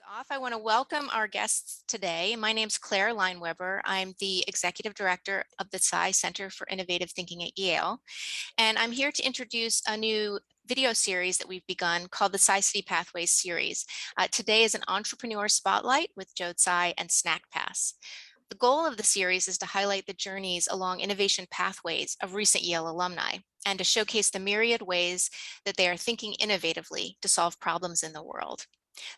Off, I want to welcome our guests today. My name's Claire Lineweber. I'm the Executive Director of the Tsai Center for Innovative Thinking at Yale. And I'm here to introduce a new video series that we've begun called the Tsai City Pathways series. Today is an entrepreneur spotlight with Joe Tsai and SnackPass. The goal of the series is to highlight the journeys along innovation pathways of recent Yale alumni and to showcase the myriad ways that they are thinking innovatively to solve problems in the world.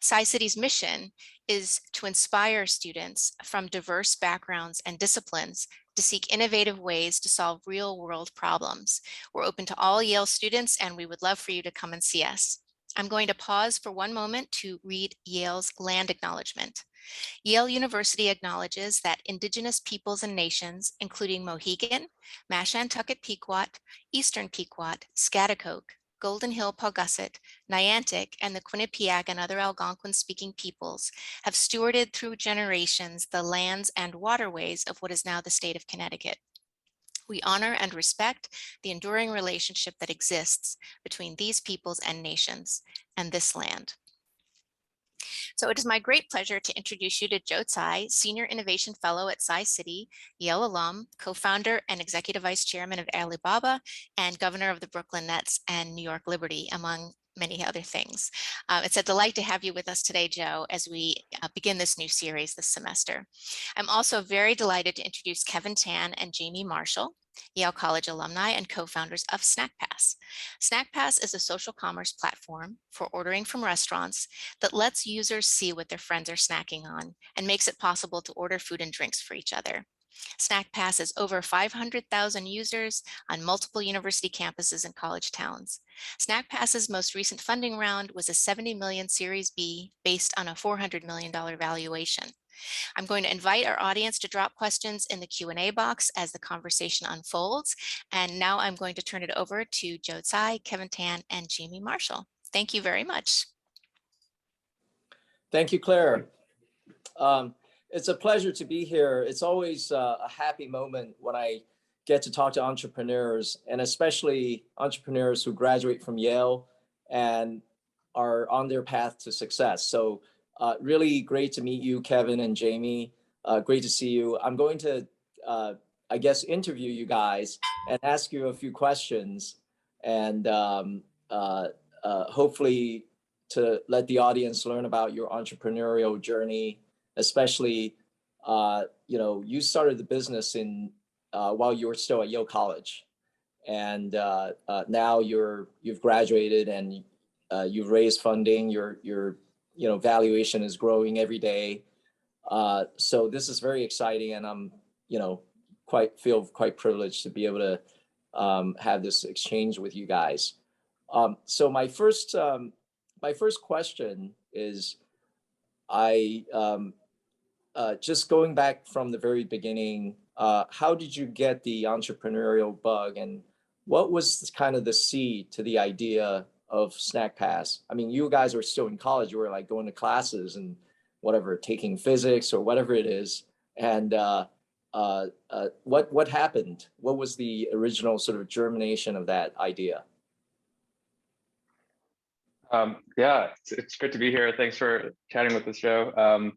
Tsai City's mission is to inspire students from diverse backgrounds and disciplines to seek innovative ways to solve real-world problems. We're open to all Yale students, and we would love for you to come and see us. I'm going to pause for one moment to read Yale's land acknowledgement. Yale University acknowledges that Indigenous peoples and nations, including Mohegan, Mashantucket Pequot, Eastern Pequot, Schaghticoke, Golden Hill Paugussett, Niantic, and the Quinnipiac and other Algonquin-speaking peoples have stewarded through generations the lands and waterways of what is now the state of Connecticut. We honor and respect the enduring relationship that exists between these peoples and nations and this land. So it is my great pleasure to introduce you to Joe Tsai, Senior Innovation Fellow at Tsai City, Yale alum, co-founder and Executive Vice Chairman of Alibaba, and Governor of the Brooklyn Nets and New York Liberty, among many other things. It's a delight to have you with us today, Joe, as we begin this new series this semester. I'm also very delighted to introduce Kevin Tan and Jamie Marshall, Yale College alumni and co-founders of SnackPass. SnackPass is a social commerce platform for ordering from restaurants that lets users see what their friends are snacking on and makes it possible to order food and drinks for each other. SnackPass has over 500,000 users on multiple university campuses and college towns. SnackPass's most recent funding round was a $70 million Series B based on a $400 million valuation. I'm going to invite our audience to drop questions in the Q&A box as the conversation unfolds. And now I'm going to turn it over to Joe Tsai, Kevin Tan, and Jamie Marshall. Thank you very much. Thank you, Claire. It's a pleasure to be here. It's always a happy moment when I get to talk to entrepreneurs, and especially entrepreneurs who graduate from Yale and are on their path to success. So really great to meet you, Kevin and Jamie. Great to see you. I'm going to, I guess, interview you guys and ask you a few questions, and hopefully to let the audience learn about your entrepreneurial journey, especially, you started the business while you were still at Yale College, and now you've graduated and you've raised funding. Your valuation is growing every day. So this is very exciting, and I'm feel quite privileged to be able to have this exchange with you guys. So my first question is, just going back from the very beginning, how did you get the entrepreneurial bug, and what was kind of the seed to the idea of SnackPass? I mean, you guys were still in college. You were like going to classes and whatever, taking physics or whatever it is. And what happened? What was the original sort of germination of that idea? Yeah, it's great to be here. Thanks for chatting with us, Joe.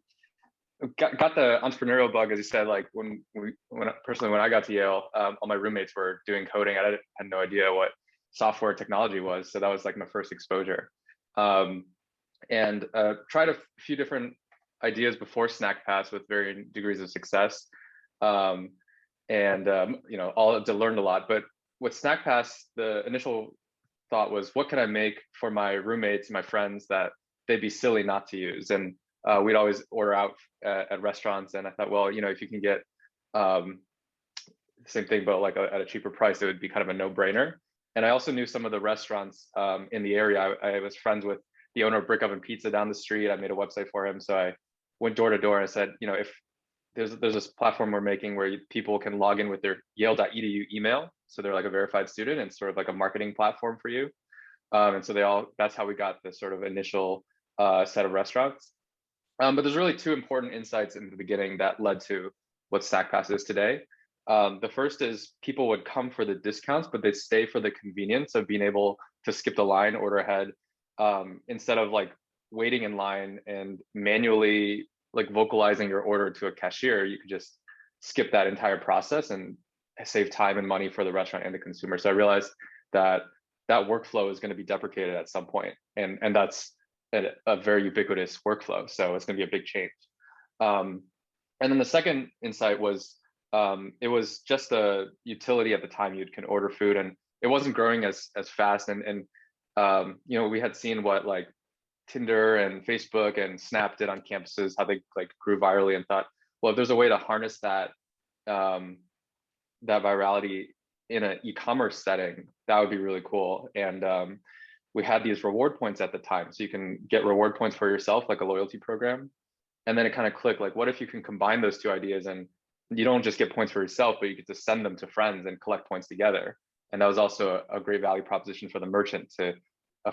Got the entrepreneurial bug, as you said, like when I got to Yale, all my roommates were doing coding. I had no idea what software technology was. So that was like my first exposure. And tried a few different ideas before SnackPass with varying degrees of success. All learned a lot. But with SnackPass, the initial thought was, what can I make for my roommates and my friends that they'd be silly not to use? And we'd always order out at restaurants, and I thought, well, if you can get the same thing but like at a cheaper price, it would be kind of a no-brainer. And I also knew some of the restaurants in the area. I was friends with the owner of Brick Oven Pizza down the street. I made a website for him, so I went door to door and I said, if there's this platform we're making where people can log in with their Yale.edu email, so they're like a verified student, and sort of like a marketing platform for you. And so that's how we got the sort of initial set of restaurants. But there's really two important insights in the beginning that led to what SnackPass is today. The first is people would come for the discounts, but they'd stay for the convenience of being able to skip the line, order ahead, instead of like waiting in line and manually like vocalizing your order to a cashier, you could just skip that entire process and save time and money for the restaurant and the consumer. So I realized that that workflow is going to be deprecated at some point, and that's a very ubiquitous workflow. So it's going to be a big change. And then the second insight was it was just a utility at the time. You can order food, and it wasn't growing as fast. And you know, we had seen what like Tinder and Facebook and Snap did on campuses, how they like grew virally, and thought, well, if there's a way to harness that that virality in an e-commerce setting, that would be really cool. And we had these reward points at the time, so you can get reward points for yourself, like a loyalty program. And then it kind of clicked, like, what if you can combine those two ideas, and you don't just get points for yourself, but you get to send them to friends and collect points together. And that was also a great value proposition for the merchant to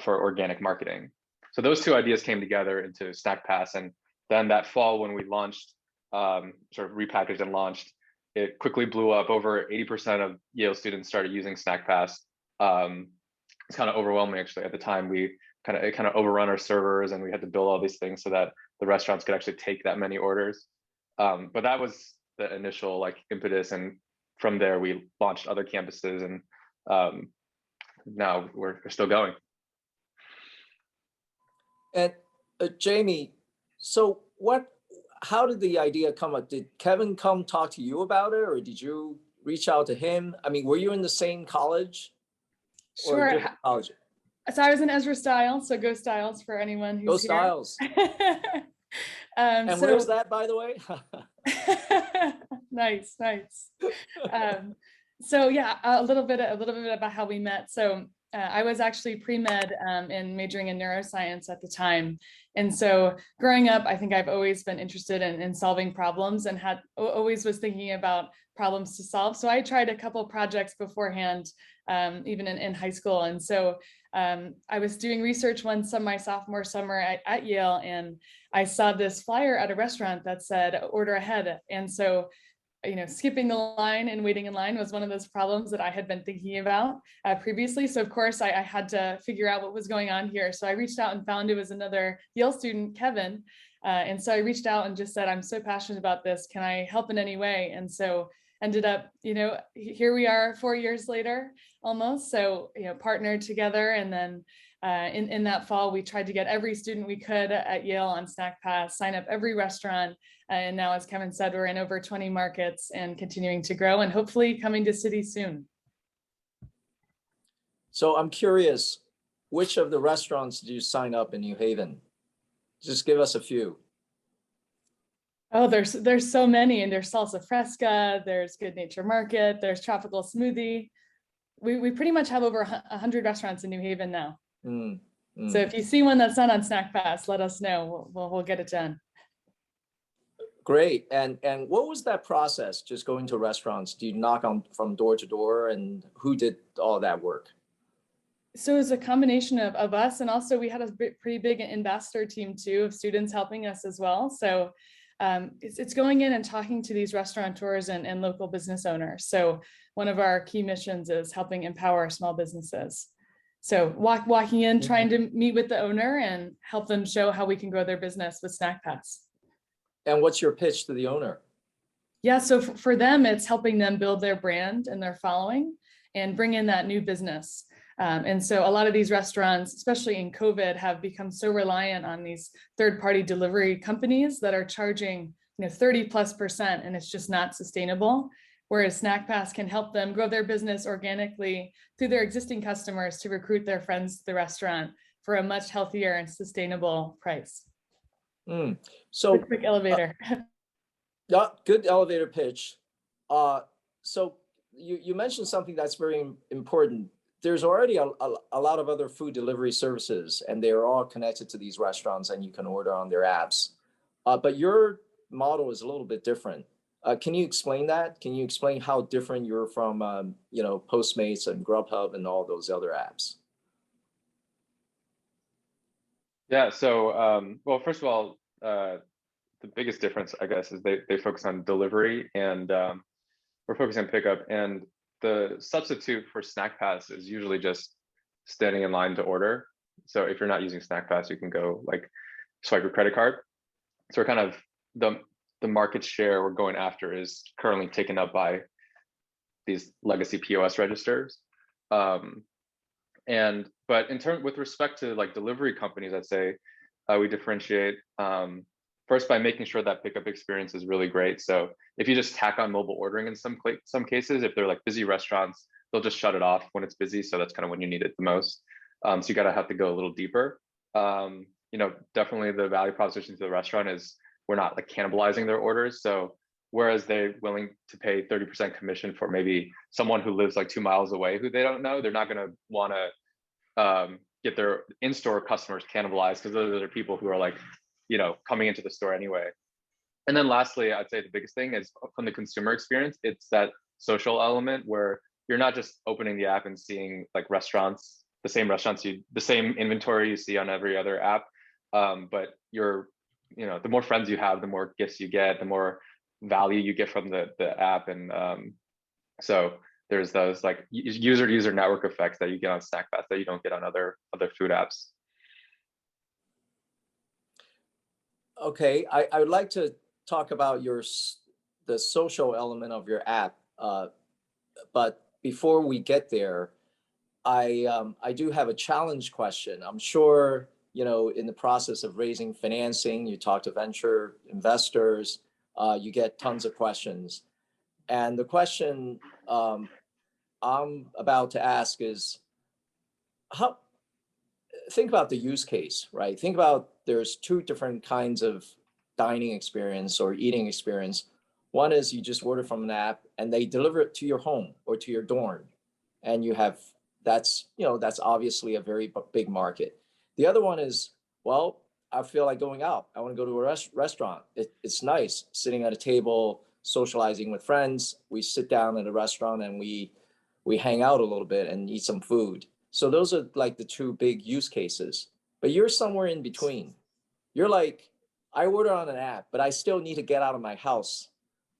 for organic marketing. So those two ideas came together into SnackPass. And then that fall, when we launched, sort of repackaged and launched, it quickly blew up. Over 80% of Yale students started using SnackPass. It's kind of overwhelming, actually. At the time, it kind of overrun our servers, and we had to build all these things so that the restaurants could actually take that many orders. But that was the initial like impetus, and from there we launched other campuses, and now we're still going. And Jamie, so how did the idea come up? Did Kevin come talk to you about it, or did you reach out to him? I mean, were you in the same college? Sure. Or college? So I was in Ezra Stiles, so go Stiles for anyone who's Go here. Stiles. And so, where's that, by the way? Nice. So yeah, a little bit about how we met. So I was actually pre-med and majoring in neuroscience at the time. And so growing up, I think I've always been interested in solving problems, and always was thinking about problems to solve. So I tried a couple projects beforehand, even in high school. And so I was doing research my sophomore summer at Yale, and I saw this flyer at a restaurant that said order ahead. And so, you know, skipping the line and waiting in line was one of those problems that I had been thinking about previously. So of course I had to figure out what was going on here. So I reached out and found it was another Yale student, Kevin. And so I reached out and just said, I'm so passionate about this. Can I help in any way? And so ended up, you know, here we are 4 years later, almost. So, you know, partnered together. And then in that fall, we tried to get every student we could at Yale on SnackPass, sign up every restaurant. And now, as Kevin said, we're in over 20 markets and continuing to grow, and hopefully coming to cities soon. So I'm curious, which of the restaurants did you sign up in New Haven? Just give us a few. Oh, there's so many, and there's Salsa Fresca, there's Good Nature Market, there's Tropical Smoothie. We pretty much have over 100 restaurants in New Haven now. So if you see one that's not on SnackPass, let us know. We'll get it done. Great. And what was that process? Just going to restaurants? Do you knock on from door to door, and who did all that work? So it was a combination of us, and also we had a pretty big ambassador team too, of students helping us as well. So it's going in and talking to these restaurateurs and local business owners. So one of our key missions is helping empower small businesses. So walking in, trying to meet with the owner and help them show how we can grow their business with SnackPass. And what's your pitch to the owner? Yeah, so for them, it's helping them build their brand and their following and bring in that new business. And so a lot of these restaurants, especially in COVID, have become so reliant on these third-party delivery companies that are charging 30+%, and it's just not sustainable. Whereas SnackPass can help them grow their business organically through their existing customers to recruit their friends to the restaurant for a much healthier and sustainable price. So quick elevator. Yeah, good elevator pitch. So you mentioned something that's very important. There's already a lot of other food delivery services, and they're all connected to these restaurants, and you can order on their apps. But your model is a little bit different. Can you explain that? Can you explain how different you're from, Postmates and Grubhub and all those other apps? Yeah. So, well, first of all, the biggest difference, I guess, is they focus on delivery, and we're focusing on pickup. And the substitute for SnackPass is usually just standing in line to order. So if you're not using SnackPass, you can go like swipe your credit card. So we're kind of the market share we're going after is currently taken up by these legacy POS registers. But with respect to like delivery companies, I'd say we differentiate first by making sure that pickup experience is really great. So if you just tack on mobile ordering in some cases, if they're like busy restaurants, they'll just shut it off when it's busy. So that's kind of when you need it the most. So you gotta have to go a little deeper. Definitely the value proposition to the restaurant is we're not like cannibalizing their orders. So whereas they're willing to pay 30% commission for maybe someone who lives like 2 miles away who they don't know, they're not gonna wanna get their in-store customers cannibalized because those are people who are like, coming into the store anyway. And then lastly, I'd say the biggest thing is from the consumer experience, it's that social element where you're not just opening the app and seeing like restaurants, the same inventory you see on every other app. But the more friends you have, the more gifts you get, the more value you get from the app. And so there's those like user network effects that you get on SnackPass that you don't get on other food apps. Okay, I would like to talk about the social element of your app, but before we get there, I do have a challenge question. I'm sure in the process of raising financing, you talk to venture investors, you get tons of questions, and the question I'm about to ask is think about the use case, right? Think about there's two different kinds of dining experience or eating experience. One is you just order from an app and they deliver it to your home or to your dorm, and that's obviously a very big market. The other one is, well, I feel like going out. I want to go to a restaurant. It's nice sitting at a table, socializing with friends. We sit down at a restaurant and we hang out a little bit and eat some food. So those are like the two big use cases. But you're somewhere in between. You're like, I order on an app, but I still need to get out of my house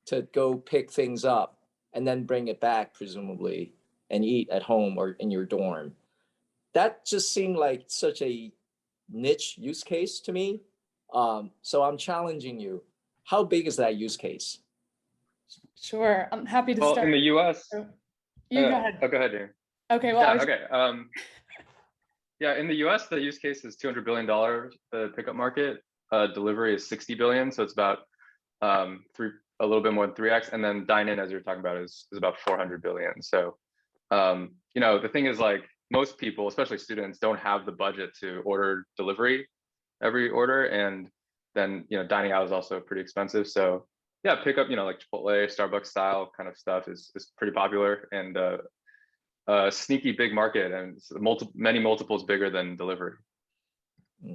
to go pick things up and then bring it back, presumably, and eat at home or in your dorm. That just seemed like such a niche use case to me. So I'm challenging you. How big is that use case? Sure, I'm happy to Well, start. in the US, You go ahead. go ahead, Jamie. Okay, well, In the US, the use case is $200 billion, the pickup market. Delivery is 60 billion, so it's about a little bit more than 3x. And then dine-in, as you're talking about, is about 400 billion. So, the thing is, like, most people, especially students, don't have the budget to order delivery every order, and then dining out is also pretty expensive. So yeah, pickup, like Chipotle, Starbucks style kind of stuff is pretty popular, and sneaky big market, and many multiples bigger than delivery.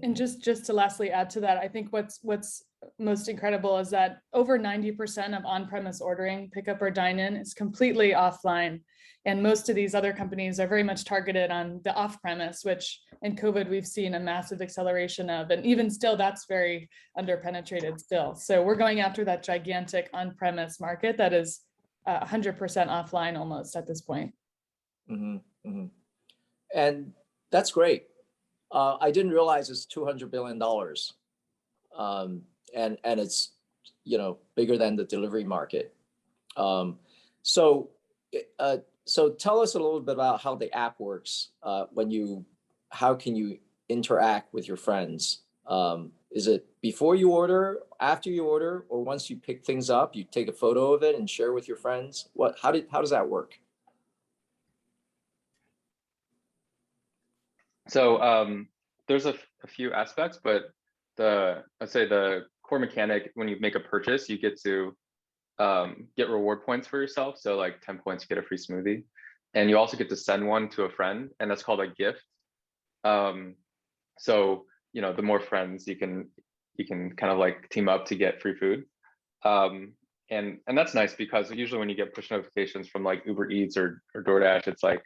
And just to lastly add to that, I think what's most incredible is that over 90% of on-premise ordering, pickup or dine-in, is completely offline. And most of these other companies are very much targeted on the off-premise, which in COVID we've seen a massive acceleration of, and even still that's very underpenetrated still. So we're going after that gigantic on-premise market that is 100% offline almost at this point. Mm-hmm, mm-hmm. And that's great. I didn't realize it's $200 billion. And it's, bigger than the delivery market. So tell us a little bit about how the app works. How can you interact with your friends? Is it before you order, after you order, or once you pick things up, you take a photo of it and share with your friends? How does that work? So there's a few aspects, but I'd say the core mechanic, when you make a purchase, you get to get reward points for yourself. So like 10 points, you get a free smoothie. And you also get to send one to a friend, and that's called a gift. So, the more friends you can kind of like team up to get free food. And that's nice because usually when you get push notifications from like Uber Eats or DoorDash, it's like,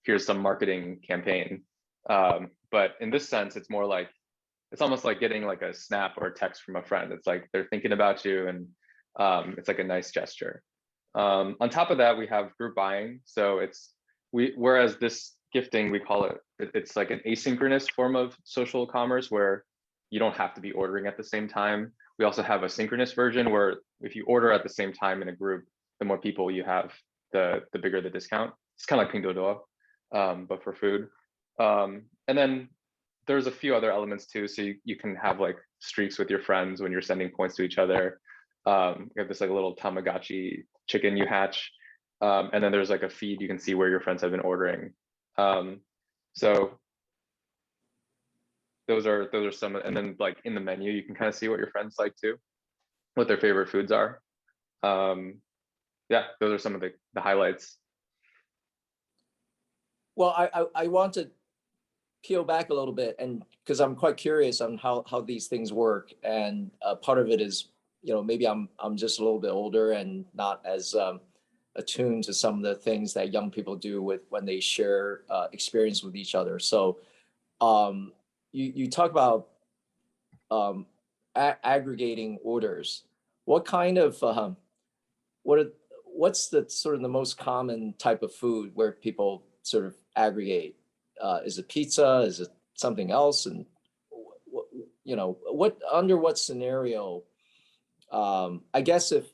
here's some marketing campaign. But in this sense, it's more like, it's almost like getting like a snap or a text from a friend. It's like they're thinking about you, and it's like a nice gesture. On top of that, we have group buying. So whereas this gifting, we call it's like an asynchronous form of social commerce where you don't have to be ordering at the same time. We also have a synchronous version where if you order at the same time in a group, the more people you have, the bigger the discount. It's kind of like Pinduoduo, but for food. And then there's a few other elements too. So you can have like streaks with your friends when you're sending points to each other. You have this like little Tamagotchi chicken you hatch. And then there's like a feed, you can see where your friends have been ordering. So those are some, and then like in the menu, you can kind of see what your friends like too, what their favorite foods are. Yeah, those are some of the highlights. Well, I want to peel back a little bit, and because I'm quite curious on how these things work, and part of it is, maybe I'm just a little bit older and not as attuned to some of the things that young people do with when they share experience with each other. So you talk about aggregating orders. What kind of what's the sort of the most common type of food where people sort of aggregate? Is it pizza? Is it something else? And under what scenario? I guess if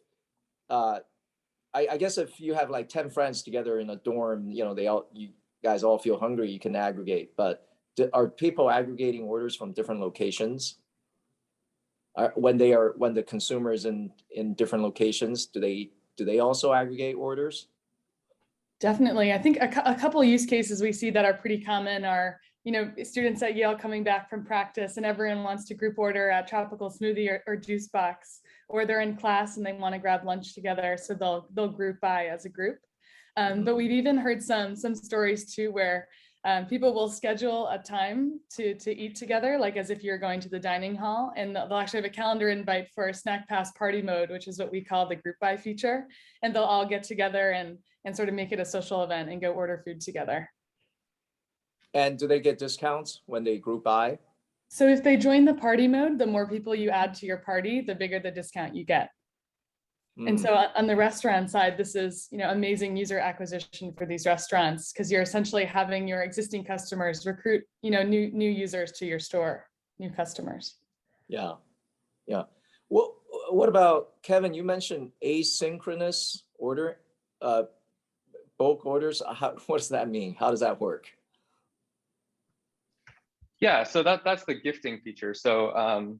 I guess if you have like 10 friends together in a dorm, you guys all feel hungry, you can aggregate. But are people aggregating orders from different locations? When the consumer is in different locations, do they also aggregate orders? Definitely. I think a couple use cases we see that are pretty common are, students at Yale coming back from practice and everyone wants to group order a tropical smoothie or juice box, or they're in class and they want to grab lunch together. So they'll group buy as a group. But we've even heard some stories too, where people will schedule a time to eat together, like as if you're going to the dining hall, and they'll actually have a calendar invite for a Snack Pass party mode, which is what we call the group buy feature. And they'll all get together and sort of make it a social event and go order food together. And do they get discounts when they group buy? So if they join the party mode, the more people you add to your party, the bigger the discount you get. And so on the restaurant side, this is, amazing user acquisition for these restaurants, because you're essentially having your existing customers recruit, new users to your store, new customers. Yeah. What about, Kevin, you mentioned asynchronous order, bulk orders. What does that mean? How does that work? Yeah, so that's the gifting feature. So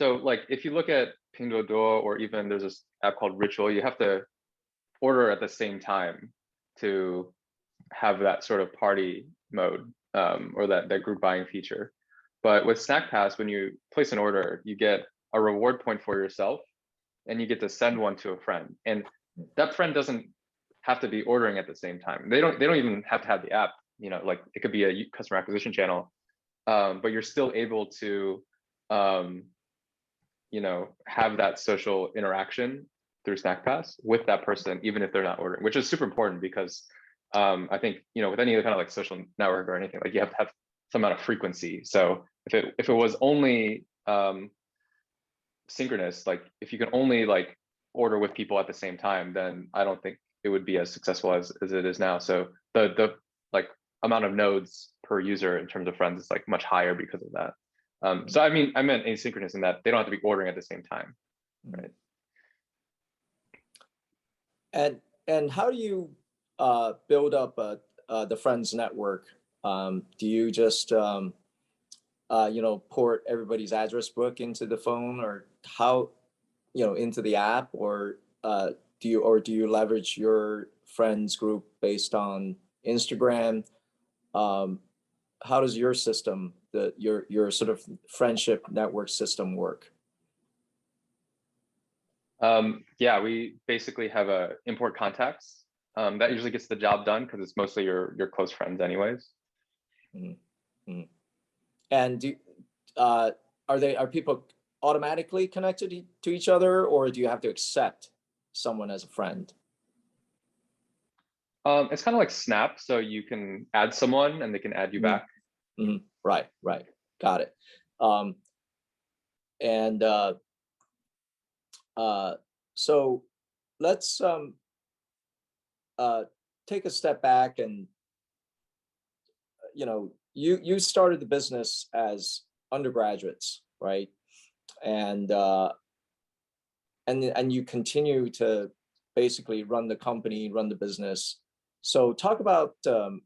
like if you look at Pinduoduo, or even there's this app called Ritual, you have to order at the same time to have that sort of party mode, or that group buying feature. But with Snack Pass, when you place an order, you get a reward point for yourself, and you get to send one to a friend. And that friend doesn't have to be ordering at the same time. They don't even have to have the app. Like it could be a customer acquisition channel, but you're still able to have that social interaction through Snack Pass with that person, even if they're not ordering, which is super important, because I think, with any other kind of like social network or anything, like you have to have some amount of frequency. So if it was only synchronous, like if you can only like order with people at the same time, then I don't think it would be as successful as it is now. So the like amount of nodes per user in terms of friends is like much higher because of that. So I meant asynchronous in that they don't have to be ordering at the same time, right? And how do you build up the friends network? Do you just port everybody's address book into the phone, or how into the app, or do you leverage your friends group based on Instagram? How does your system, your sort of friendship network system work? Yeah, we basically have a import contacts. That usually gets the job done because it's mostly your close friends anyways. Mm-hmm. And are people automatically connected to each other, or do you have to accept someone as a friend? It's kind of like Snap, so you can add someone and they can add you back. Mm-hmm. Right. Got it. So let's take a step back, and you started the business as undergraduates, right? And you continue to basically run the company, run the business. So talk about the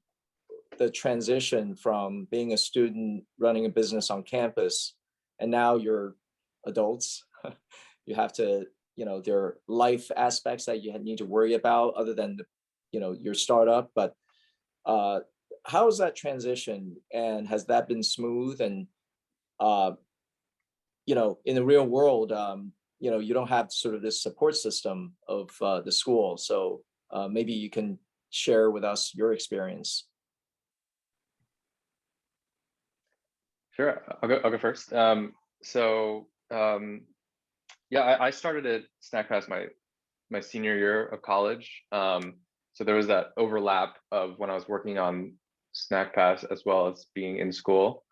transition from being a student running a business on campus, and now you're adults. You have to, there are life aspects that you need to worry about other than your startup. But how is that transition, and has that been smooth? And in the real world, you don't have sort of this support system of the school. So maybe you can share with us your experience. Sure, I'll go first. Yeah, I started at SnackPass my senior year of college. So there was that overlap of when I was working on SnackPass as well as being in school.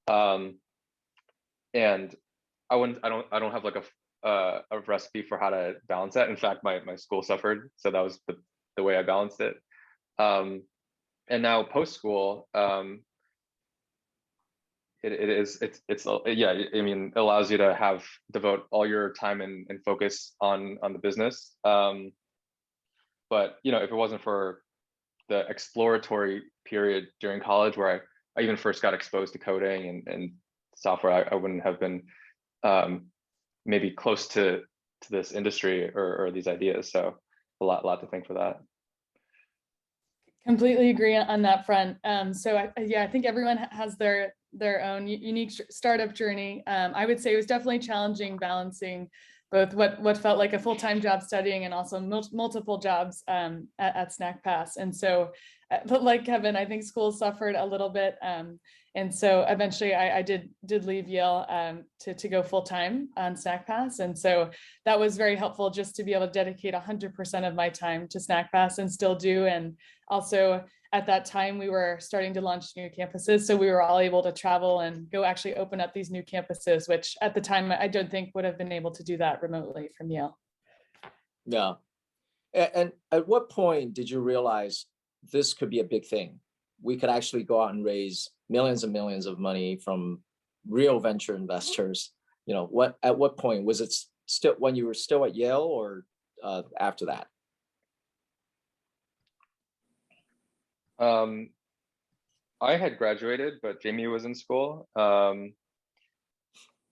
And I don't have like a recipe for how to balance that. In fact, my school suffered, so that was the way I balanced it. And now post school, it allows you to devote all your time and focus on the business. But if it wasn't for the exploratory period during college where I even first got exposed to coding and software, I wouldn't have been maybe close to this industry or these ideas. So a lot to thank for that. Completely agree on that front. I think everyone has their own unique startup journey. I would say it was definitely challenging balancing both what felt like a full-time job studying and also multiple jobs at SnackPass. And so, but like Kevin, I think school suffered a little bit. And so eventually I did leave Yale to go full-time on SnackPass. And so that was very helpful just to be able to dedicate 100% of my time to SnackPass, and still do. And also at that time, we were starting to launch new campuses. So we were all able to travel and go actually open up these new campuses, which at the time, I don't think would have been able to do that remotely from Yale. Yeah. And at what point did you realize this could be a big thing? We could actually go out and raise millions and millions of money from real venture investors. At what point was it still when you were still at Yale, or after that? I had graduated, but Jamie was in school. And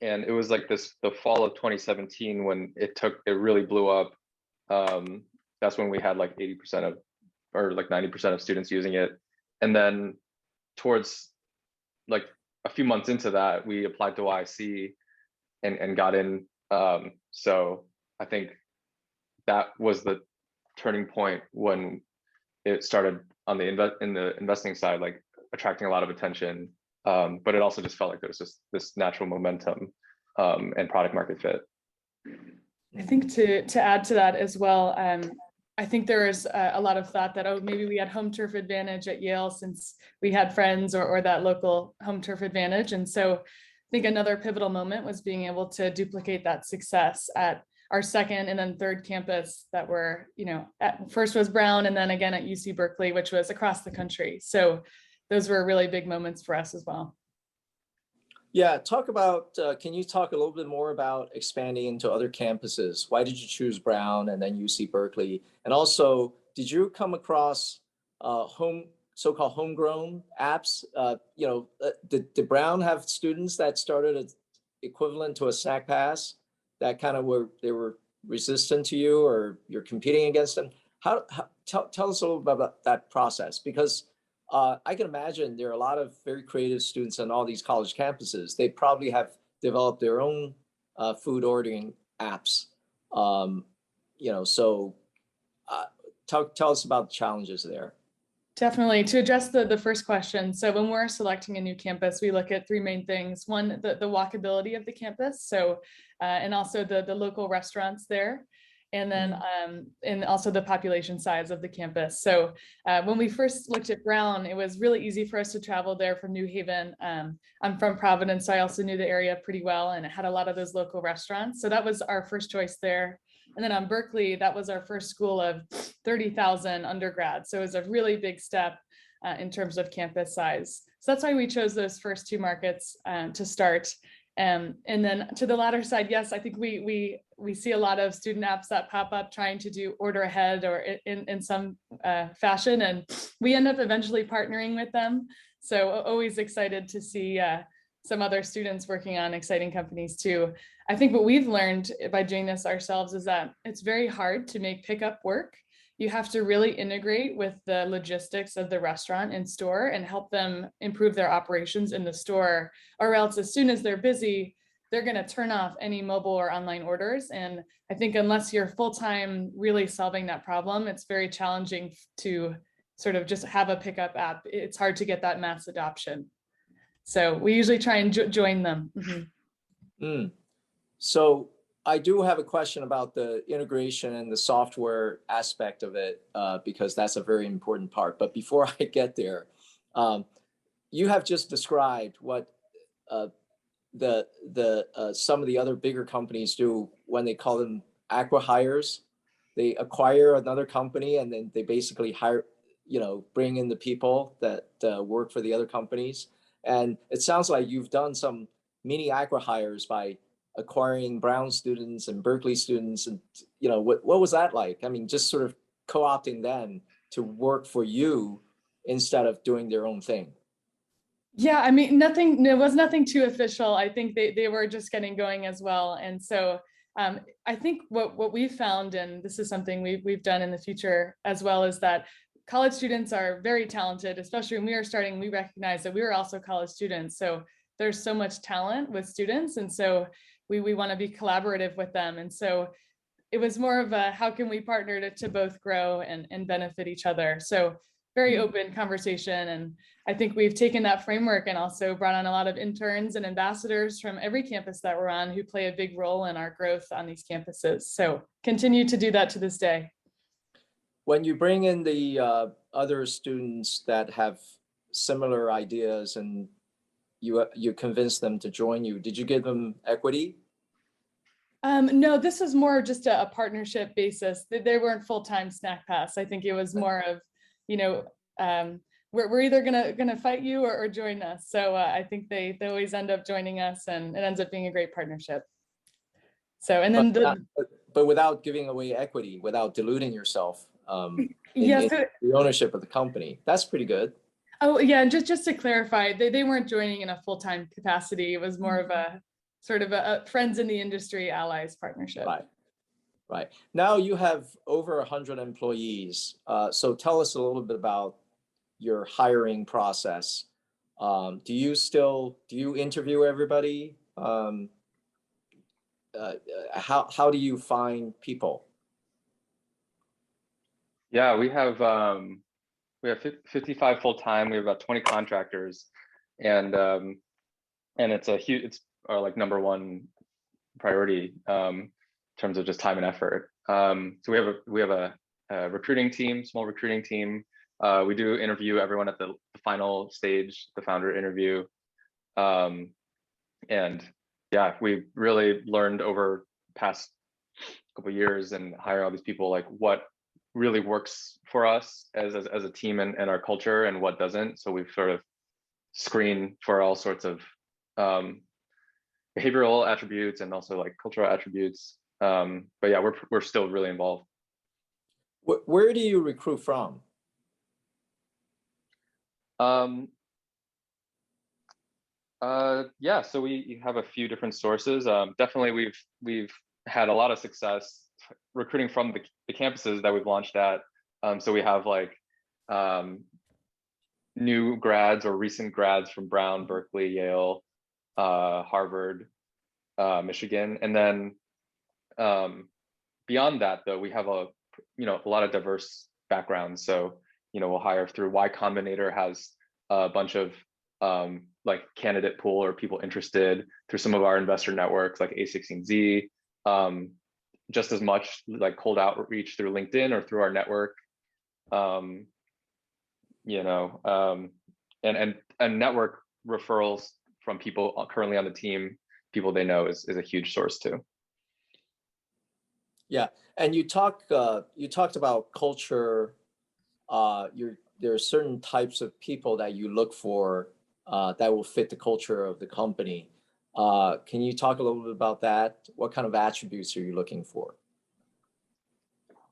it was like the fall of 2017 when it really blew up. That's when we had like 80% or like 90% of students using it. And then towards like a few months into that, we applied to YC and got in. So I think that was the turning point when it started on in the investing side, like attracting a lot of attention. But it also just felt like there was just this natural momentum and product market fit. I think to add to that as well, I think there is a lot of thought that, oh, maybe we had home turf advantage at Yale since we had friends or that local home turf advantage. And so I think another pivotal moment was being able to duplicate that success at our second and then third campus that were, at first was Brown and then again at UC Berkeley, which was across the country. So those were really big moments for us as well. Yeah, can you talk a little bit more about expanding into other campuses? Why did you choose Brown and then UC Berkeley? And also, did you come across so-called homegrown apps? Did Brown have students that started an equivalent to a SnackPass that kind of were resistant to you, or you're competing against them? Tell us a little bit about that process, because I can imagine there are a lot of very creative students on all these college campuses. They probably have developed their own food ordering apps. So tell us about the challenges there. Definitely. To address the first question, so when we're selecting a new campus, we look at three main things. One, the walkability of the campus, so and also the local restaurants there, and then and also the population size of the campus. So when we first looked at Brown, it was really easy for us to travel there from New Haven. I'm from Providence, so I also knew the area pretty well, and it had a lot of those local restaurants. So that was our first choice there. And then on Berkeley, that was our first school of 30,000 undergrads. So it was a really big step in terms of campus size. So that's why we chose those first two markets to start. And then to the latter side, yes, I think we see a lot of student apps that pop up trying to do order ahead or in some fashion, and we end up eventually partnering with them. So always excited to see some other students working on exciting companies too. I think what we've learned by doing this ourselves is that it's very hard to make pickup work. You have to really integrate with the logistics of the restaurant and store and help them improve their operations in the store, or else as soon as they're busy, they're going to turn off any mobile or online orders. And I think unless you're full-time really solving that problem, it's very challenging to sort of just have a pickup app. It's hard to get that mass adoption. So we usually try and join them. So I do have a question about the integration and the software aspect of it, because that's a very important part. But before I get there, you have just described what some of the other bigger companies do when they call them acqui-hires. They acquire another company and then they basically hire, bring in the people that work for the other companies. And it sounds like you've done some mini acqui-hires by acquiring Brown students and Berkeley students, and what was that like? I mean, just sort of co-opting them to work for you instead of doing their own thing. Yeah, I mean, there was nothing too official. I think they were just getting going as well. And so I think what we found, and this is something we've done in the future as well, is that college students are very talented, especially when we were starting. We recognized that we were also college students. So there's so much talent with students. And so we want to be collaborative with them. And so it was more of a, how can we partner to both grow and benefit each other? So very open conversation. And I think we've taken that framework and also brought on a lot of interns and ambassadors from every campus that we're on who play a big role in our growth on these campuses. So continue to do that to this day. When you bring in the other students that have similar ideas and you convince them to join you, did you give them equity? No, this was more just a partnership basis. They weren't full-time Snack Pass. I think it was more of, we're either gonna fight you or join us. So I think they always end up joining us, and it ends up being a great partnership. So, and then but without giving away equity, without diluting yourself in the ownership of the company, that's pretty good. Oh yeah, and just to clarify, they weren't joining in a full-time capacity. It was more of a sort of a friends in the industry, allies partnership. Right. Now you have over 100 employees. So tell us a little bit about your hiring process. Do you interview everybody? How do you find people? Yeah, we have 55 full-time. We have about 20 contractors, and it's our like number one priority in terms of just time and effort. So we have a recruiting team, small recruiting team. We do interview everyone at the final stage, the founder interview. And yeah, we really learned over the past couple of years and hire all these people, like what really works for us as a team and our culture, and what doesn't. So we've sort of screened for all sorts of behavioral attributes and also like cultural attributes. But yeah, we're still really involved. Where do you recruit from? Yeah, so we have a few different sources. Definitely we've had a lot of success recruiting from the campuses that we've launched at. So we have like new grads or recent grads from Brown, Berkeley, Yale, Harvard, Michigan. And then beyond that, though, we have a lot of diverse backgrounds. So, we'll hire through Y Combinator, has a bunch of like candidate pool or people interested, through some of our investor networks like A16Z, just as much like cold outreach through LinkedIn or through our network. And network referrals from people currently on the team, people they know, is a huge source too. Yeah, and you talked about culture. There are certain types of people that you look for that will fit the culture of the company. Can you talk a little bit about that? What kind of attributes are you looking for?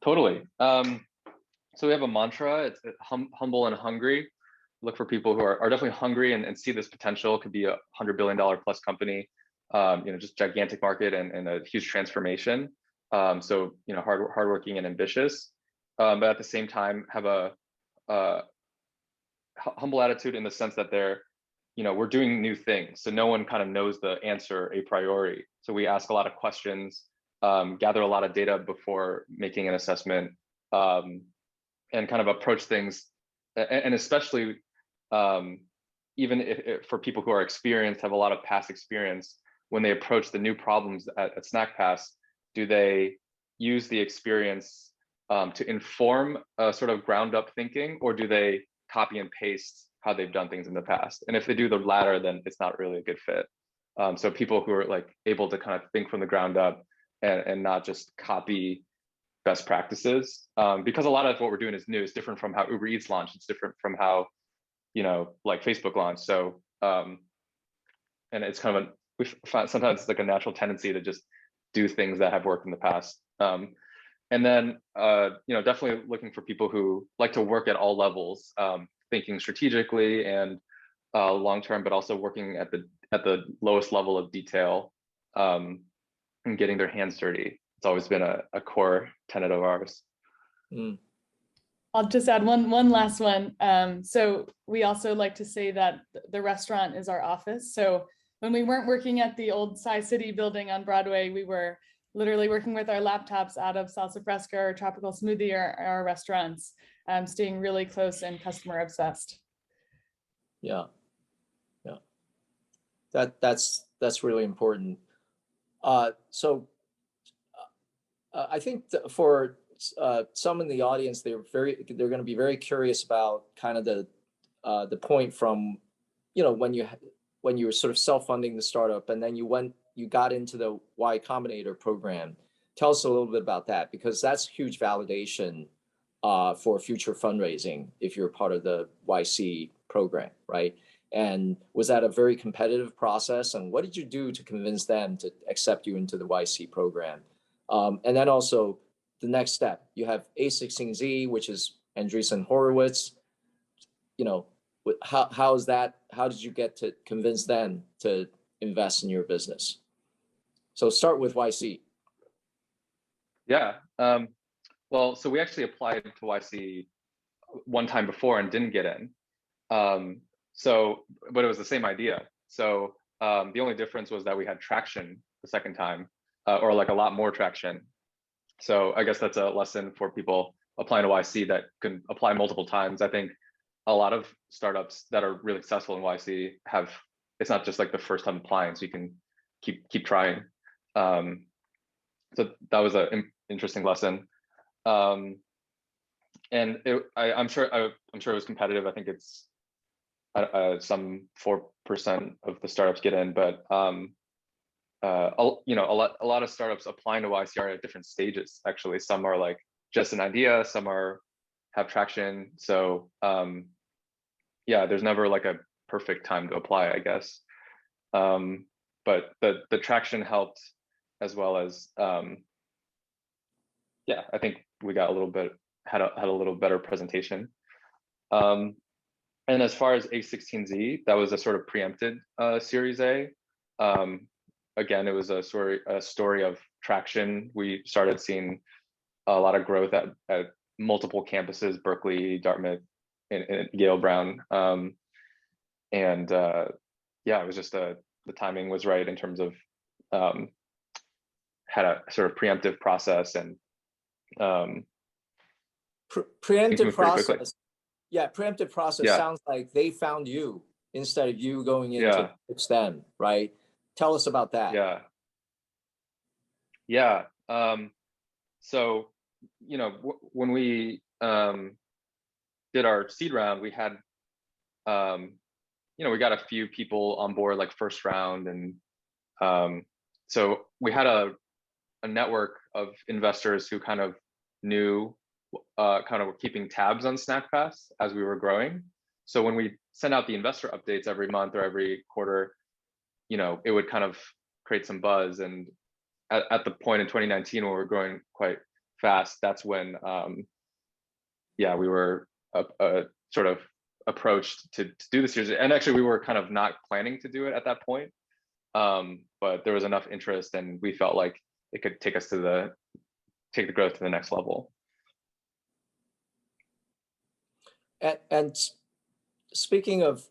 Totally. So we have a mantra. It's humble and hungry. Look for people who are definitely hungry and see this potential. Could be $100 billion plus company, just gigantic market and a huge transformation. So hardworking and ambitious, but at the same time have a humble attitude in the sense that we're doing new things. So no one kind of knows the answer a priori. So we ask a lot of questions, gather a lot of data before making an assessment, and kind of approach things, and especially even if for people who are experienced, have a lot of past experience, when they approach the new problems at SnackPass, do they use the experience to inform a sort of ground up thinking, or do they copy and paste how they've done things in the past? And if they do the latter, then it's not really a good fit. So people who are like able to kind of think from the ground up and not just copy best practices, because a lot of what we're doing is new. It's different from how Uber Eats launched. It's different from how like Facebook launched. So and it's kind of we find sometimes it's like a natural tendency to just do things that have worked in the past. And then definitely looking for people who like to work at all levels, thinking strategically and long term, but also working at the lowest level of detail, and getting their hands dirty. It's always been a core tenet of ours. I'll just add one last one. So we also like to say that the restaurant is our office. So when we weren't working at the old SciCity building on Broadway, we were literally working with our laptops out of Salsa Fresca or Tropical Smoothie or our restaurants, staying really close and customer obsessed. Yeah. That's really important. So I think for some in the audience, they're going to be very curious about kind of the point from when you were sort of self-funding the startup, and then you got into the Y Combinator program. Tell us a little bit about that, because that's huge validation for future fundraising if you're part of the YC program, right? And was that a very competitive process? And what did you do to convince them to accept you into the YC program? And then also the next step, you have A16Z, which is Andreessen Horowitz. How is that? How did you get to convince them to invest in your business? So start with YC. Yeah. Well, so we actually applied to YC one time before and didn't get in. But it was the same idea. So the only difference was that we had traction the second time, or like a lot more traction. So I guess that's a lesson for people applying to YC that can apply multiple times. I think a lot of startups that are really successful in YC it's not just like the first time applying, so you can keep trying. So that was an interesting lesson. And I'm sure it was competitive. I think it's some 4% of the startups get in, but a lot of startups applying to YC are at different stages. Actually, some are like just an idea, some have traction. So there's never like a perfect time to apply, I guess. But the traction helped, as well as I think we got had a little better presentation. And as far as A16Z, that was a sort of preempted Series A. Again, it was a story of traction. We started seeing a lot of growth at multiple campuses: Berkeley, Dartmouth, and Yale Brown. It was just the timing was right in terms of had a sort of preemptive process and preemptive process. Yeah, preemptive process Yeah. sounds like they found you instead of you going in to pitch them, right? Tell us about that. Yeah. So, when we did our seed round, we had, we got a few people on board, like first round, and so we had a network of investors who kind of knew, kind of were keeping tabs on SnackPass as we were growing. So when we send out the investor updates every month or every quarter, you know, it would kind of create some buzz. And at the point in 2019 when we were growing quite fast, that's when, yeah, we were sort of approached to do the series. And actually, we were kind of not planning to do it at that point, but there was enough interest, and we felt like it could take us to take the growth to the next level. And speaking of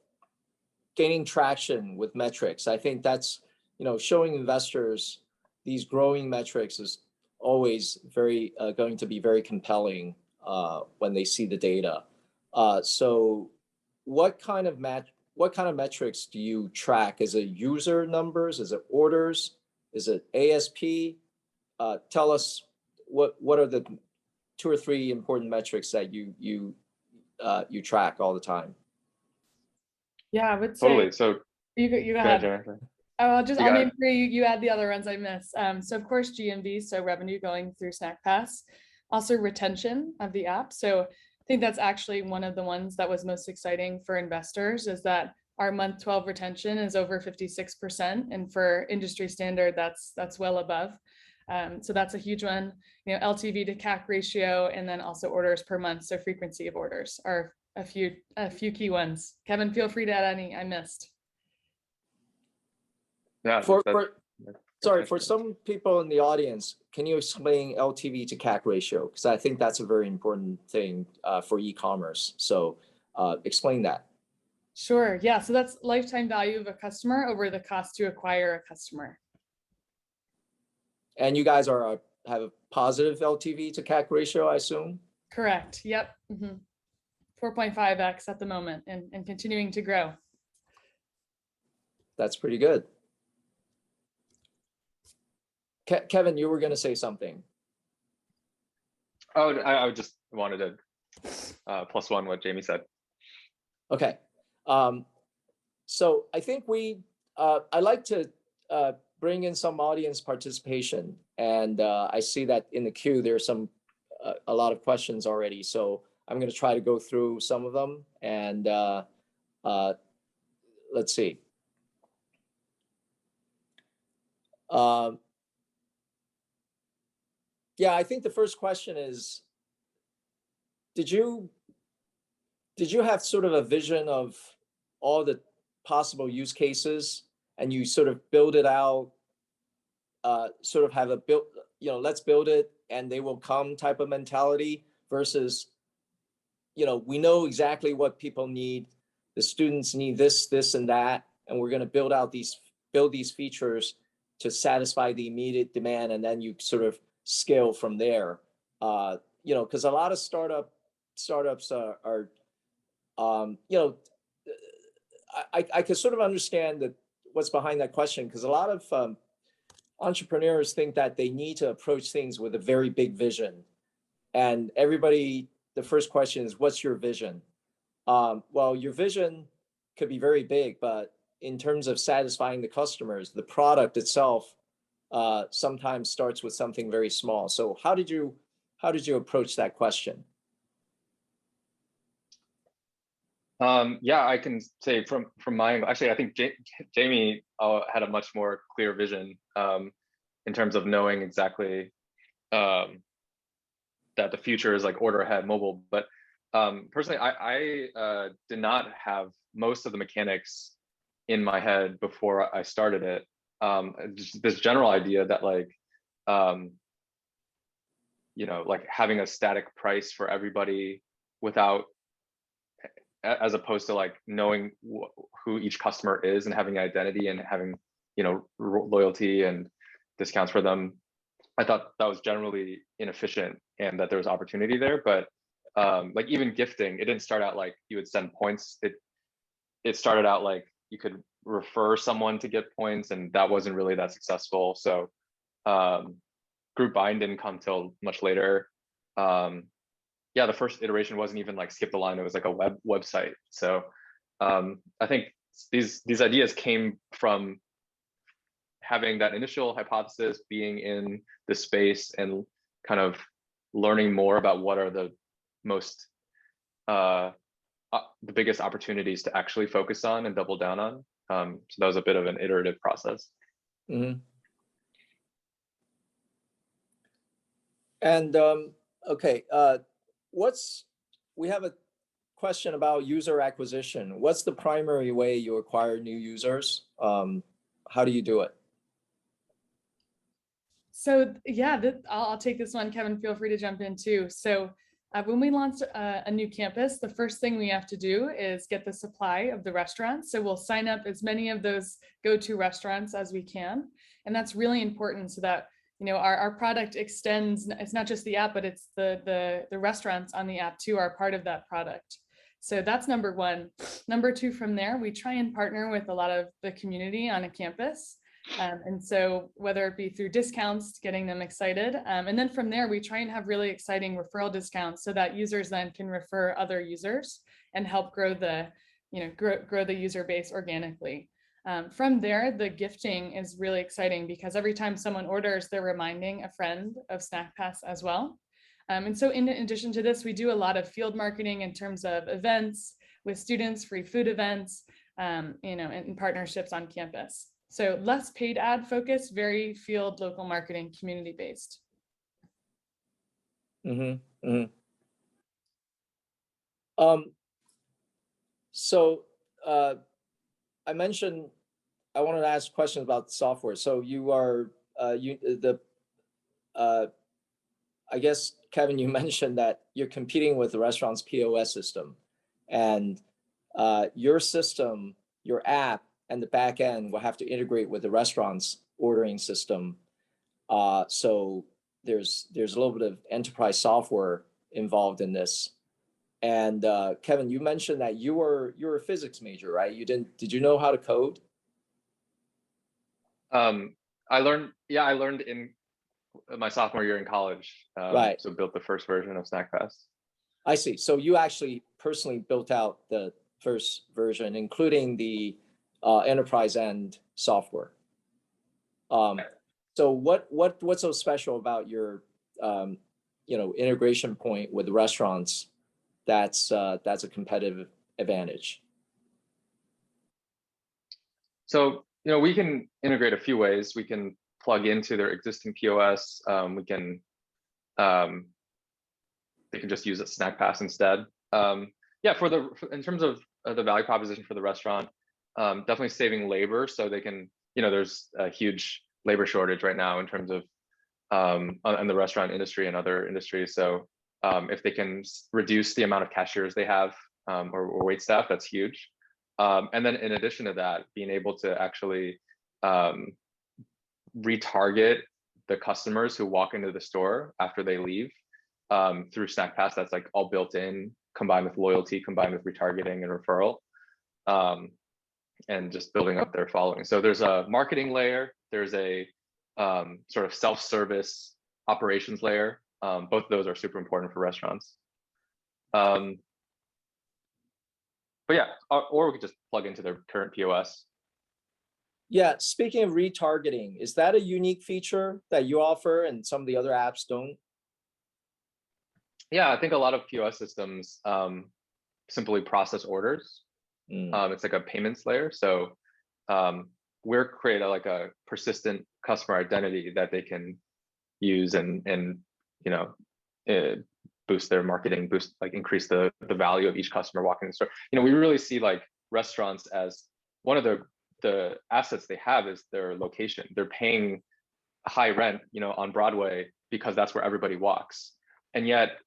gaining traction with metrics, I think that's, you know, showing investors these growing metrics is always very going to be very compelling when they see the data. So what kind of metrics do you track? Is it user numbers? Is it orders? Is it ASP? Tell us what are the 2 or 3 important metrics that you track all the time? Yeah, I would say Totally. So you go go ahead. ahead, Jennifer. I'll got name it. 3. You add the other ones I missed. So of course GMV, so revenue going through SnackPass. Also retention of the app. So I think that's actually one of the ones that was most exciting for investors, is that our month 12 retention is over 56%, and for industry standard, that's well above. So that's a huge one. You know, LTV to CAC ratio, and then also orders per month. So frequency of orders are a few key ones. Kevin, feel free to add any I missed. Yeah. Sorry, for some people in the audience, can you explain LTV to CAC ratio? Because I think that's a very important thing for e-commerce. So explain that. Sure. Yeah. So that's lifetime value of a customer over the cost to acquire a customer. And you guys have a positive LTV to CAC ratio, I assume? Correct. Yep. 4.5x at the moment, and continuing to grow. That's pretty good. Kevin, you were going to say something. Oh, I just wanted to plus one what Jamie said. Okay. So I think I like to bring in some audience participation, and I see that in the queue there's a lot of questions already. So I'm going to try to go through some of them, and let's see. Yeah, I think the first question is, did you have sort of a vision of all the possible use cases, and you sort of build it out, sort of have a build, you know, let's build it and they will come type of mentality, versus, you know, we know exactly what people need. The students need this, and that, and we're going to build these features to satisfy the immediate demand, and then you sort of scale from there. You know, because a lot of startups are you know, I can sort of understand what's behind that question, because a lot of entrepreneurs think that they need to approach things with a very big vision, and the first question is, what's your vision? Well, your vision could be very big, but in terms of satisfying the customers, the product itself sometimes starts with something very small. So how did you approach that question? Yeah, I can say from my angle, actually, I think Jamie had a much more clear vision in terms of knowing exactly that the future is like order ahead mobile. But personally, I did not have most of the mechanics in my head before I started it. Just this general idea that like, you know, like having a static price for everybody without, as opposed to like knowing who each customer is and having identity and having, you know, loyalty and discounts for them. I thought that was generally inefficient and that there was opportunity there. But like even gifting, it didn't start out like you would send points. It started out like you could refer someone to get points, and that wasn't really that successful. So group buying didn't come till much later. Yeah, the first iteration wasn't even like skip the line, it was like a website. So I think these ideas came from having that initial hypothesis, being in the space and kind of learning more about what are the most the biggest opportunities to actually focus on and double down on. So that was a bit of an iterative process. Mhm. And okay, we have a question about user acquisition. What's the primary way you acquire new users? How do you do it? So yeah, I'll take this one. Kevin, feel free to jump in too. So when we launch a new campus, the first thing we have to do is get the supply of the restaurants. So we'll sign up as many of those go-to restaurants as we can. And that's really important so that, you know, our product extends, it's not just the app, but it's the restaurants on the app too are part of that product. So that's number one. Number two, from there, we try and partner with a lot of the community on a campus. And so whether it be through discounts, getting them excited, and then from there, we try and have really exciting referral discounts so that users then can refer other users and help grow the, you know, grow the user base organically. From there, the gifting is really exciting because every time someone orders, they're reminding a friend of SnackPass as well. And so in addition to this, we do a lot of field marketing in terms of events with students, free food events, you know, and partnerships on campus. So less paid ad focus, very field, local marketing, community based. Mm-hmm. Mm-hmm. So I mentioned I wanted to ask questions about software. So you are I guess Kevin, you mentioned that you're competing with the restaurant's POS system, and your system, your app, and the back end will have to integrate with the restaurant's ordering system. So there's a little bit of enterprise software involved in this. And Kevin, you mentioned that you were a physics major, right? Did you know how to code? I learned in my sophomore year in college. Right. So built the first version of SnackPass. I see. So you actually personally built out the first version, including the enterprise end software. So what's so special about your integration point with the restaurants that's a competitive advantage? So, you know, we can integrate a few ways. We can plug into their existing POS. They can just use a SnackPass instead. Yeah, in terms of the value proposition for the restaurant, definitely saving labor, so they can, you know, there's a huge labor shortage right now in terms of in the restaurant industry and other industries. So if they can reduce the amount of cashiers they have or wait staff, that's huge. And then in addition to that, being able to actually retarget the customers who walk into the store after they leave through SnackPass, that's like all built in, combined with loyalty, combined with retargeting and referral, and just building up their following. So there's a marketing layer, there's a sort of self-service operations layer. Both of those are super important for restaurants. But yeah, or we could just plug into their current POS. Yeah, speaking of retargeting, is that a unique feature that you offer and some of the other apps don't? Yeah, I think a lot of POS systems simply process orders. It's like a payments layer. So we're creating like a persistent customer identity that they can use and you know, boost their marketing, increase the value of each customer walking in the store. You know, we really see like restaurants as one of the assets they have is their location. They're paying high rent, you know, on Broadway because that's where everybody walks. And yet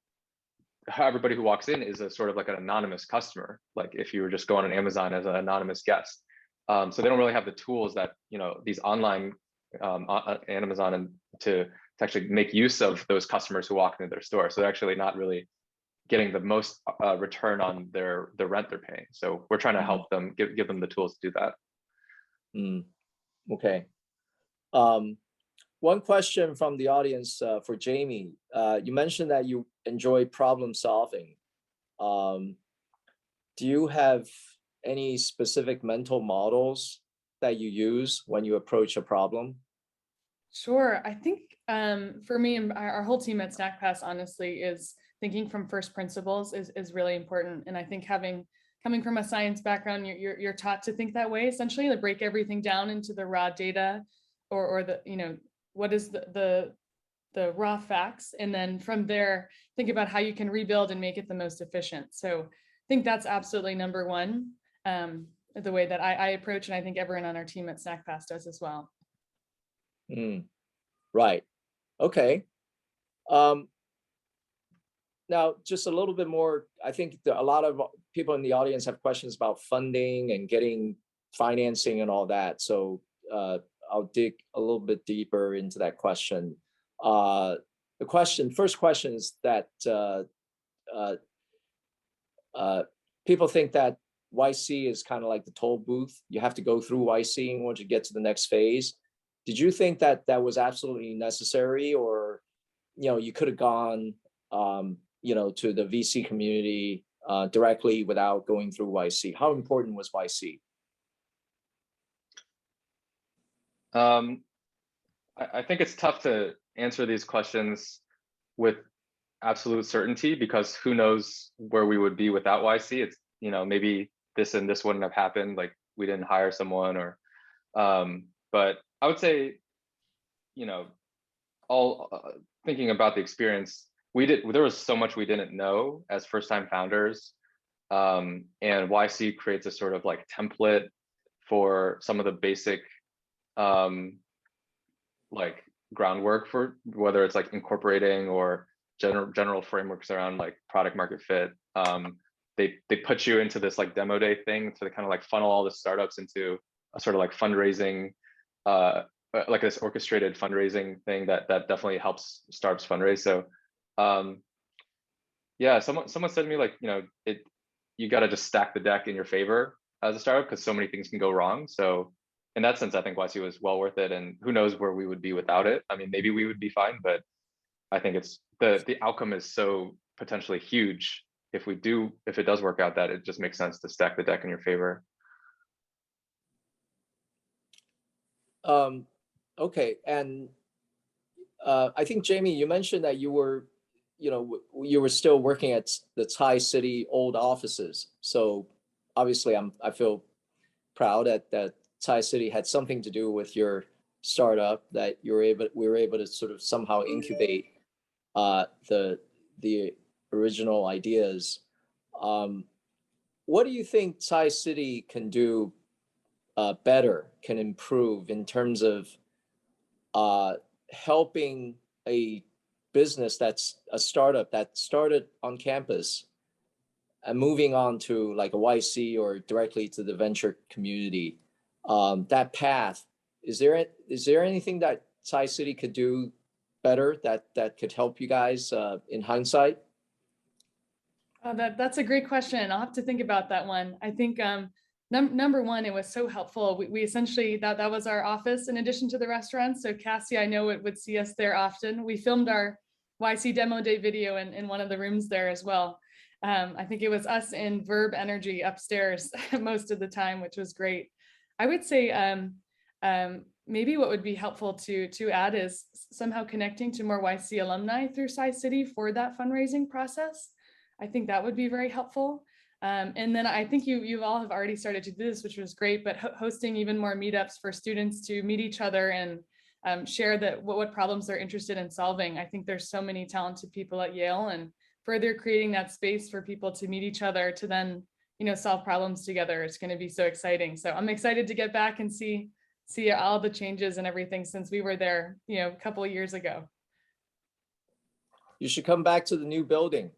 everybody who walks in is a sort of like an anonymous customer. Like if you were just going on Amazon as an anonymous guest. So they don't really have the tools that, you know, these online Amazon and to actually make use of those customers who walk into their store. So they're actually not really getting the most return on the rent they're paying. So we're trying to help them, give them the tools to do that. Okay. One question from the audience for Jamie. You mentioned that you enjoy problem solving. Do you have any specific mental models that you use when you approach a problem? Sure. I think for me and our whole team at SnackPass, honestly, is thinking from first principles is really important. And I think coming from a science background, you're taught to think that way, essentially, to break everything down into the raw data or the, what is the raw facts. And then from there, think about how you can rebuild and make it the most efficient. So I think that's absolutely number one, the way that I approach, and I think everyone on our team at SnackPass does as well. Right. Okay. Now, just a little bit more, I think a lot of people in the audience have questions about funding and getting financing and all that. So I'll dig a little bit deeper into that question. First question is that people think that YC is kind of like the toll booth. You have to go through YC in order to get to the next phase. Did you think that that was absolutely necessary, or you could have gone to the VC community directly without going through YC? How important was YC? I think it's tough to answer these questions with absolute certainty, because who knows where we would be without YC. It's, maybe this and this wouldn't have happened, like we didn't hire someone, or but I would say, all thinking about the experience, there was so much we didn't know as first-time founders, and YC creates a sort of like template for some of the basic like groundwork for whether it's like incorporating or general frameworks around like product market fit. They put you into this like demo day thing to kind of like funnel all the startups into a sort of like fundraising, like this orchestrated fundraising thing that definitely helps startups fundraise. So yeah, someone said to me, like, you got to just stack the deck in your favor as a startup, because so many things can go wrong. So in that sense, I think YC was well worth it, and who knows where we would be without it. I mean, maybe we would be fine, but I think it's the outcome is so potentially huge if it does work out, that it just makes sense to stack the deck in your favor. Okay, and I think, Jamie, you mentioned that you were still working at the Thai City old offices. So obviously I feel proud that Thai City had something to do with your startup, that we were able to sort of somehow incubate the original ideas. What do you think Thai City can do better, can improve in terms of helping a business that's a startup that started on campus and moving on to like a YC or directly to the venture community? That path, is there anything that Thai City could do better that could help you guys in hindsight? That's a great question. I'll have to think about that one. I think number one, it was so helpful. We essentially, that was our office in addition to the restaurant. So Cassie, I know it would see us there often. We filmed our YC demo day video in one of the rooms there as well. I think it was us in Verb Energy upstairs most of the time, which was great. I would say maybe what would be helpful to add is somehow connecting to more YC alumni through Thai City for that fundraising process. I think that would be very helpful. And then I think you all have already started to do this, which was great, but hosting even more meetups for students to meet each other and share what problems they're interested in solving. I think there's so many talented people at Yale, and further creating that space for people to meet each other to then, solve problems together. It's going to be so exciting. So I'm excited to get back and see all the changes and everything since we were there, a couple of years ago. You should come back to the new building.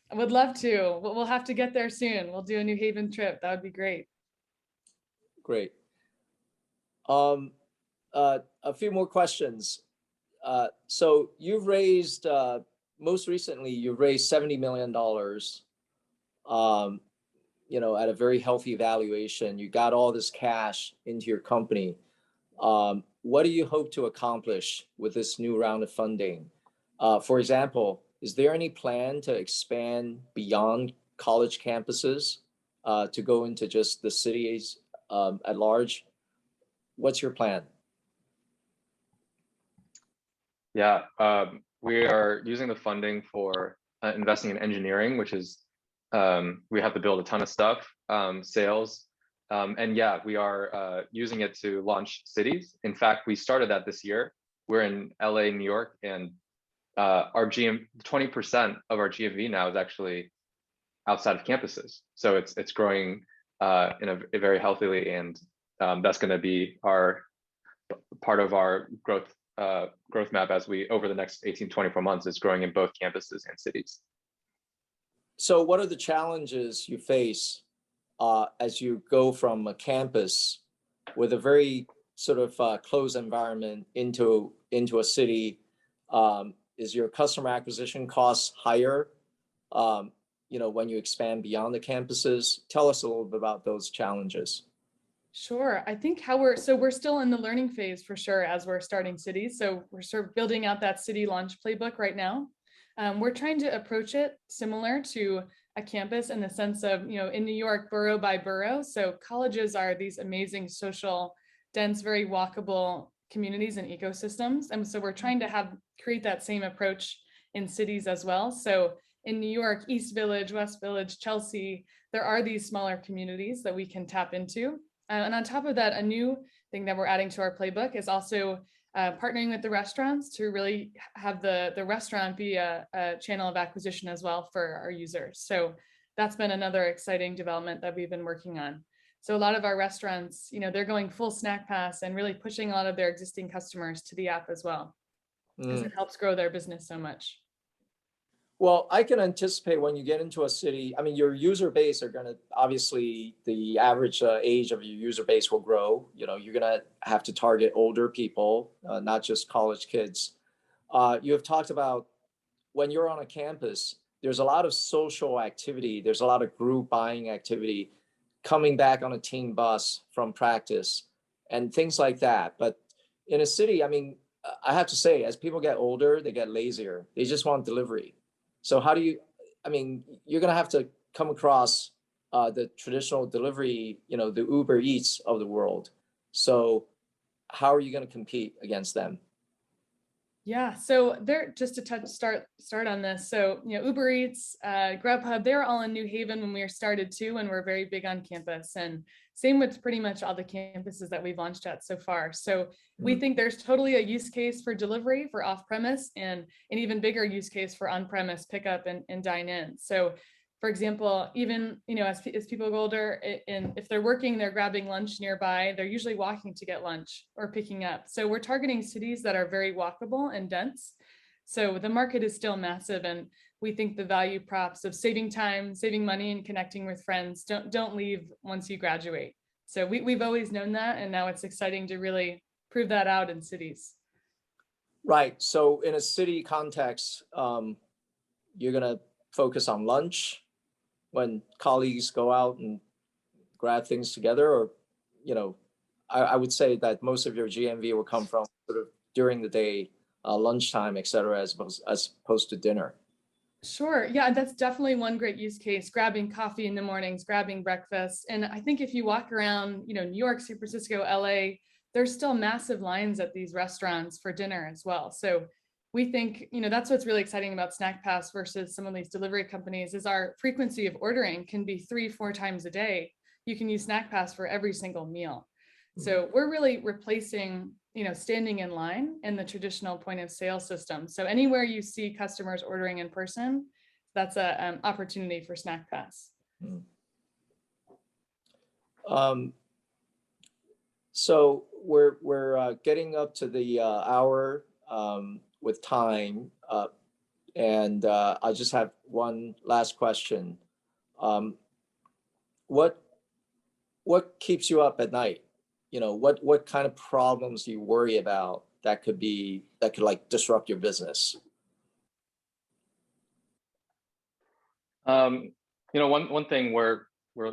I would love to. We'll have to get there soon. We'll do a New Haven trip. That would be great. Great. A few more questions. So you've raised, most recently, you raised $70 million, at a very healthy valuation. You got all this cash into your company. What do you hope to accomplish with this new round of funding? For example, is there any plan to expand beyond college campuses to go into just the cities at large? What's your plan? Yeah, we are using the funding for investing in engineering, which is we have to build a ton of stuff, sales, and yeah, we are using it to launch cities. In fact, we started that this year. We're in LA, New York, and our 20% of our GMV now is actually outside of campuses. So it's growing in a very healthily, and that's going to be our part of our growth map as we over the next 18-24 months is growing in both campuses and cities. So what are the challenges you face as you go from a campus with a very sort of closed environment into a city? Is your customer acquisition costs higher, when you expand beyond the campuses? Tell us a little bit about those challenges. Sure. I think we're still in the learning phase for sure as we're starting cities. So we're sort of building out that city launch playbook right now. We're trying to approach it similar to a campus in the sense of, in New York, borough by borough. So colleges are these amazing social, dense, very walkable communities and ecosystems. And so we're trying to create that same approach in cities as well. So in New York, East Village, West Village, Chelsea, there are these smaller communities that we can tap into. And on top of that, a new thing that we're adding to our playbook is also partnering with the restaurants to really have the restaurant be a channel of acquisition as well for our users. So that's been another exciting development that we've been working on. So a lot of our restaurants, they're going full Snack Pass and really pushing a lot of their existing customers to the app as well, because it helps grow their business so much. Well, I can anticipate when you get into a city, I mean, your user base are going to, obviously, the average age of your user base will grow. You're going to have to target older people, not just college kids. You have talked about when you're on a campus, there's a lot of social activity. There's a lot of group buying activity, coming back on a team bus from practice and things like that. But in a city, I mean, I have to say, as people get older, they get lazier. They just want delivery. So you're going to have to come across the traditional delivery, the Uber Eats of the world. So how are you going to compete against them? Yeah, so they're just to start on this. So, Uber Eats, Grubhub, they're all in New Haven when we started too, and we're very big on campus. And same with pretty much all the campuses that we've launched at so far. So we think there's totally a use case for delivery for off-premise and an even bigger use case for on-premise pickup and dine in. So for example, even, as people go older, and if they're working, they're grabbing lunch nearby, they're usually walking to get lunch or picking up. So we're targeting cities that are very walkable and dense. So the market is still massive. And we think the value props of saving time, saving money, and connecting with friends don't leave once you graduate. So we've always known that. And now it's exciting to really prove that out in cities. Right. So in a city context, you're going to focus on lunch when colleagues go out and grab things together, or, I would say that most of your GMV will come from sort of during the day, lunchtime, et cetera, as opposed to dinner. Sure. Yeah, that's definitely one great use case, grabbing coffee in the mornings, grabbing breakfast. And I think if you walk around, New York, San Francisco, LA, there's still massive lines at these restaurants for dinner as well. So we think, that's what's really exciting about Snack Pass versus some of these delivery companies is our frequency of ordering can be 3-4 times a day. You can use Snack Pass for every single meal. So we're really replacing, standing in line in the traditional point of sale system. So anywhere you see customers ordering in person, that's an opportunity for Snack Pass. So we're getting up to the hour with time, and I just have one last question. What keeps you up at night? What kind of problems do you worry about that could like disrupt your business? One thing, we're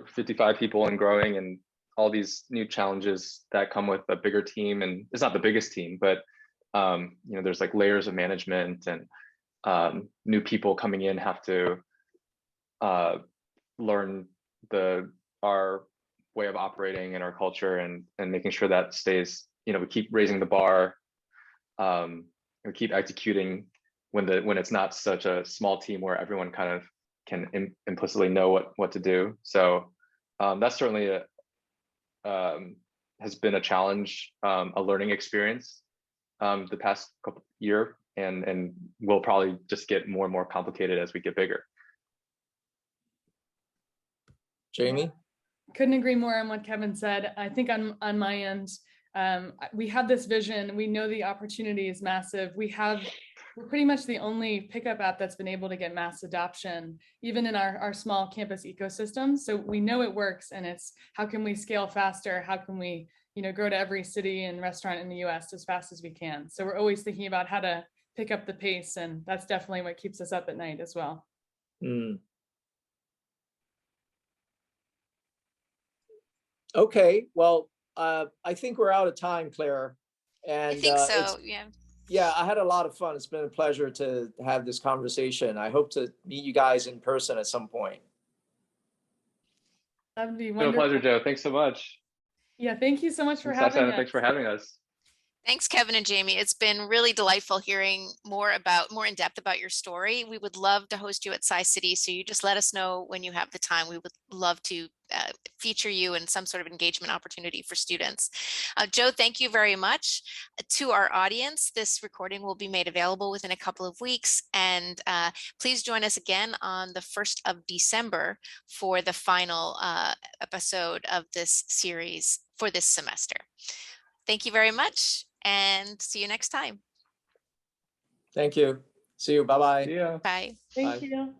55 people and growing, and all these new challenges that come with a bigger team, and it's not the biggest team, but there's like layers of management, and new people coming in have to learn our way of operating and our culture, and making sure that stays, we keep raising the bar, we keep executing when it's not such a small team where everyone kind of can implicitly know what to do. So that's certainly has been a challenge, a learning experience the past couple year, and will probably just get more and more complicated as we get bigger. Jamie? Couldn't agree more on what Kevin said. I think on my end, we have this vision. We know the opportunity is massive. We're pretty much the only pickup app that's been able to get mass adoption, even in our small campus ecosystem. So we know it works, and it's how can we scale faster? How can we, grow to every city and restaurant in the US as fast as we can? So we're always thinking about how to pick up the pace, and that's definitely what keeps us up at night as well. Okay, well, I think we're out of time, Claire. And I think so, yeah. Yeah, I had a lot of fun. It's been a pleasure to have this conversation. I hope to meet you guys in person at some point. That would be It's been a wonderful. pleasure, Joe. Thanks so much. Yeah, thank you so much for having us. Thanks for having us. Thanks, Kevin and Jamie. It's been really delightful hearing more in depth about your story. We would love to host you at SciCity, so you just let us know when you have the time. We would love to feature you in some sort of engagement opportunity for students. Joe, thank you very much. To our audience, this recording will be made available within a couple of weeks, and please join us again on the 1st of December for the final episode of this series for this semester. Thank you very much, and see you next time. Thank you. See you. Bye-bye. Yeah. Bye. Thank Bye. you.